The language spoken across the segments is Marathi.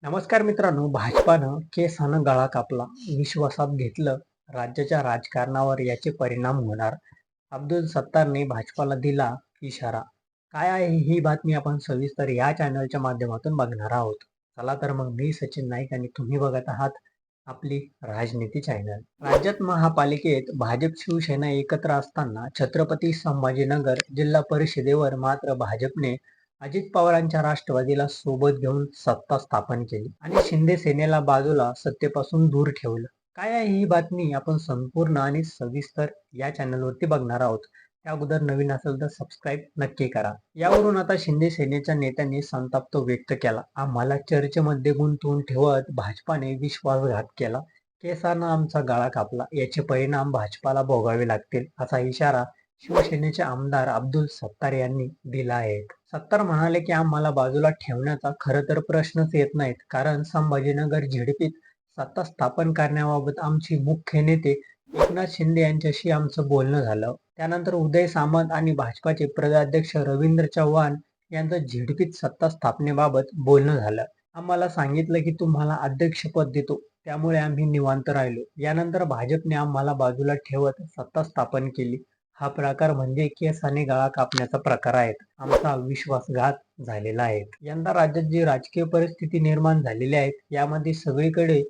नमस्कार मित्रांनो, भाजपानं केसानं गळा कापला, विश्वासात घेतलं, राज्याच्या राजकारणावर याचे परिणाम होणार. अब्दुल सत्तारने भाजपाला दिला इशारा. काय आहे ही बातमी आपण सविस्तर या चॅनलच्या माध्यमातून बघणार आहोत. चला तर मग मी सचिन नाईक आणि तुम्ही बघत आहात आपली राजनीती चॅनल. राज्यात महापालिकेत भाजप शिवसेना एकत्र असताना छत्रपती संभाजीनगर जिल्हा परिषदेवर मात्र भाजपने अजित पवारांच्या राष्ट्रवादीला सोबत घेऊन सत्ता स्थापन केली आणि शिंदे सेनेला बाजूला सत्तेपासून दूर ठेवलं. काय आहे ही बातमी आपण संपूर्ण आणि सविस्तर या चॅनलवरती बघणार आहोत. त्या अगोदर नवीन असेल तर सबस्क्राईब नक्की करा. यावरून आता शिंदे सेनेच्या नेत्यांनी संताप व्यक्त केला. आम्हाला चर्चेमध्ये गुंतवून ठेवत भाजपाने विश्वासघात केला. केसानं आमचा गळा कापला, याचे परिणाम भाजपाला भोगावे लागतील, असा इशारा शिवसेनेचे आमदार अब्दुल सत्तार यांनी दिला आहे. सत्तार म्हणाले की आम्हाला बाजूला ठेवण्याचा खरं तर प्रश्नच येत नाहीत, कारण संभाजीनगर झेडपीत सत्ता स्थापन करण्याबाबत आमचे मुख्य नेते एकनाथ शिंदे यांच्याशी आमचं बोलणं झालं. त्यानंतर उदय सामंत आणि भाजपाचे प्रदेशाध्यक्ष रवींद्र चव्हाण यांचं झेडपीत सत्ता स्थापनेबाबत बोलणं झालं. आम्हाला सांगितलं की तुम्हाला अध्यक्षपद देतो, त्यामुळे आम्ही निवांत राहिलो. यानंतर भाजपने आम्हाला बाजूला ठेवत सत्ता स्थापन केली. हा प्रकार म्हणजे केसाने गळा कापण्याचा प्रकार आहे. आमचा विश्वासघात झालेला आहे. यंदा राज्यात जी राजकीय परिस्थिती निर्माण झालेली आहे, यामध्ये सगळीकडे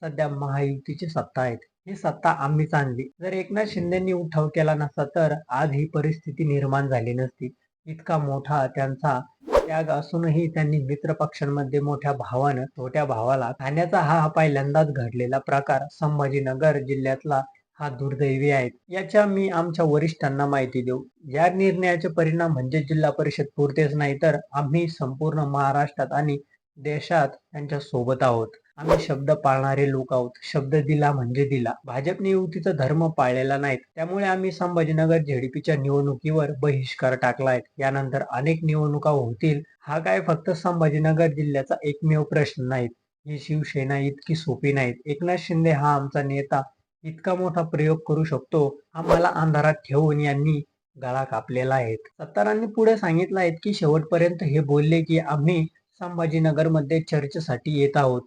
सध्या महायुतीची सत्ता आहे. ही सत्ता आम्हीच आणली. जर एकनाथ शिंदेंनी उठाव केला नसता तर आज ही परिस्थिती निर्माण झाली नसती. इतका मोठा त्यांचा त्याग असूनही त्यांनी मित्र पक्षांमध्ये मोठ्या भावानं छोट्या भावाला खाण्याचा हा पहिल्यांदाच घडलेला प्रकार संभाजीनगर जिल्ह्यातला हा दुर्दैवी आहे. याच्या मी आमच्या वरिष्ठांना माहिती देऊ. या निर्णयाचे परिणाम म्हणजे जिल्हा परिषद पुरतेच नाही तर आम्ही संपूर्ण महाराष्ट्रात आणि देशात त्यांच्या सोबत आहोत. आम्ही शब्द पाळणारे लोक आहोत. शब्द दिला म्हणजे दिला. भाजपने युतीचा धर्म पाळलेला नाही, त्यामुळे आम्ही संभाजीनगर झेडपीच्या निवडणुकीवर बहिष्कार टाकलाय. यानंतर अनेक निवडणुका होतील. हा काय फक्त संभाजीनगर जिल्ह्याचा एकमेव प्रश्न नाही. ही शिवसेना इतकी सोपी नाहीत. एकनाथ शिंदे हा आमचा नेता इतका मोठा प्रयोग करू शकतो, आम्हाला अंधारात ठेवून यांनी गळा कापलेला आहे. सत्तारांनी पुढे सांगितलं आहे की शेवटपर्यंत हे बोलले की आम्ही संभाजीनगरमध्ये चर्चेसाठी येत आहोत.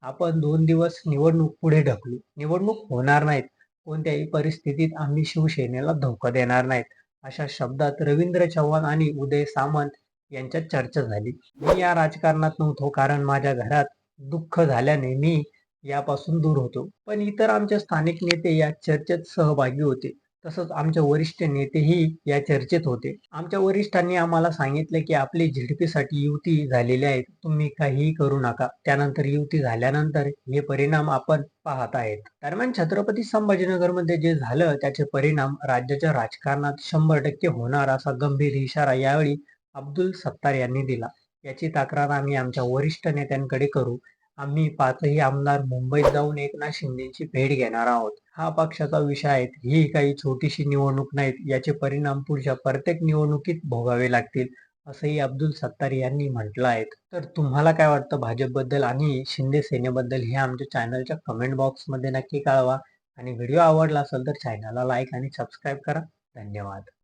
आपण 2 दिवस निवडणूक पुढे ढकलू. निवडणूक होणार नाहीत. कोणत्याही परिस्थितीत आम्ही शिवसेनेला धोका देणार नाहीत, अशा शब्दात रवींद्र चव्हाण आणि उदय सामंत यांच्यात चर्चा झाली. मी या राजकारणात नव्हतो, कारण माझ्या घरात दुःख झाल्याने मी यापासून दूर होतो. पण इतर आमचे स्थानिक नेते या चर्चेत सहभागी होते. तसंच आमचे वरिष्ठ नेतेही या चर्चेत होते. आमच्या वरिष्ठांनी आम्हाला सांगितले की आपली झेडपीसाठी युती झालेली आहे. तुम्ही काहीही करू नका. त्यानंतर युती झाल्यानंतर हे परिणाम आपण पाहत आहेत. दरम्यान छत्रपती संभाजीनगरमध्ये जे झालं त्याचे परिणाम राज्याच्या राजकारणात 100% होणार, असा गंभीर इशारा यावेळी अब्दुल सत्तार यांनी दिला. याची तक्रार आम्ही आमच्या वरिष्ठ नेत्यांकडे करू. आम्ही 5ही आमदार मुंबईत जाऊन एकनाथ शिंदेची भेट घेणार आहोत. हा पक्षाचा विषय आहे. ही काही छोटीशी निवडणूक नाहीत. याचे परिणाम पुढच्या प्रत्येक निवडणुकीत भोगावे लागतील, असंही अब्दुल सत्तार यांनी म्हटलं आहे. तर तुम्हाला काय वाटतं भाजपबद्दल आणि शिंदे सेनेबद्दल हे आमच्या चॅनलच्या कमेंट बॉक्समध्ये नक्की कळवा. आणि व्हिडिओ आवडला असेल तर चॅनलला लाईक आणि सबस्क्राईब करा. धन्यवाद.